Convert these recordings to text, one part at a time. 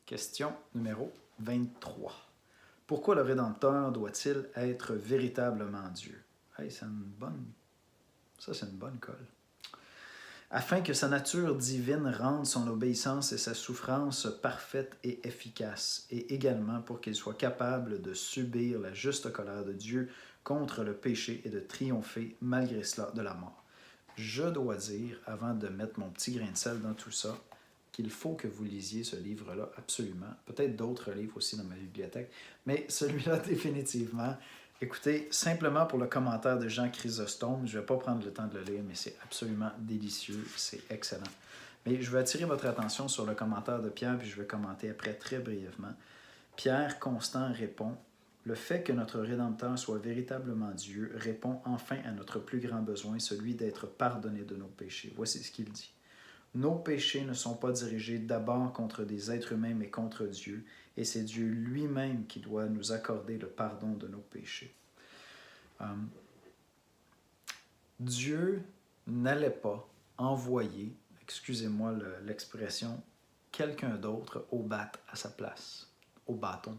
Question numéro 23. Pourquoi le Rédempteur doit-il être véritablement Dieu? Hey, c'est une bonne colle. Afin que sa nature divine rende son obéissance et sa souffrance parfaite et efficace, et également pour qu'il soit capable de subir la juste colère de Dieu contre le péché et de triompher malgré cela de la mort. Je dois dire, avant de mettre mon petit grain de sel dans tout ça, qu'il faut que vous lisiez ce livre-là absolument. Peut-être d'autres livres aussi dans ma bibliothèque, mais celui-là définitivement. Écoutez, simplement pour le commentaire de Jean Chrysostome, je ne vais pas prendre le temps de le lire, mais c'est absolument délicieux, c'est excellent. Mais je vais attirer votre attention sur le commentaire de Pierre, puis je vais commenter après très brièvement. Pierre Constant répond: « Le fait que notre Rédempteur soit véritablement Dieu répond enfin à notre plus grand besoin, celui d'être pardonné de nos péchés. » Voici ce qu'il dit. Nos péchés ne sont pas dirigés d'abord contre des êtres humains, mais contre Dieu, et c'est Dieu lui-même qui doit nous accorder le pardon de nos péchés. Dieu n'allait pas envoyer, excusez-moi l'expression, quelqu'un d'autre au bat à sa place, au bâton.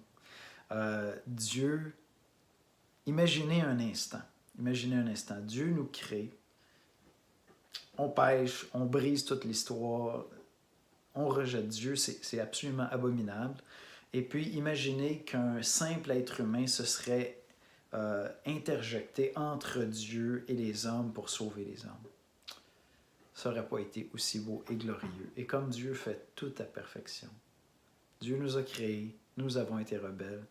Imaginez un instant, Dieu nous crée, on pêche, on brise toute l'histoire, on rejette Dieu, c'est absolument abominable. Et puis, imaginez qu'un simple être humain se serait interjecté entre Dieu et les hommes pour sauver les hommes. Ça n'aurait pas été aussi beau et glorieux. Et comme Dieu fait tout à perfection, Dieu nous a créés, nous avons été rebelles,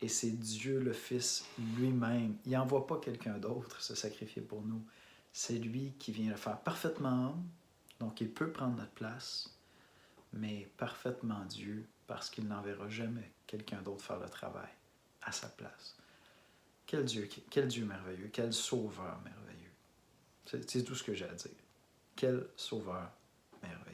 et c'est Dieu le Fils lui-même. Il n'envoie pas quelqu'un d'autre se sacrifier pour nous. C'est lui qui vient le faire parfaitement homme, donc il peut prendre notre place, mais parfaitement Dieu, parce qu'il n'enverra jamais quelqu'un d'autre faire le travail à sa place. Quel Dieu merveilleux, quel sauveur merveilleux. C'est tout ce que j'ai à dire. Quel sauveur merveilleux.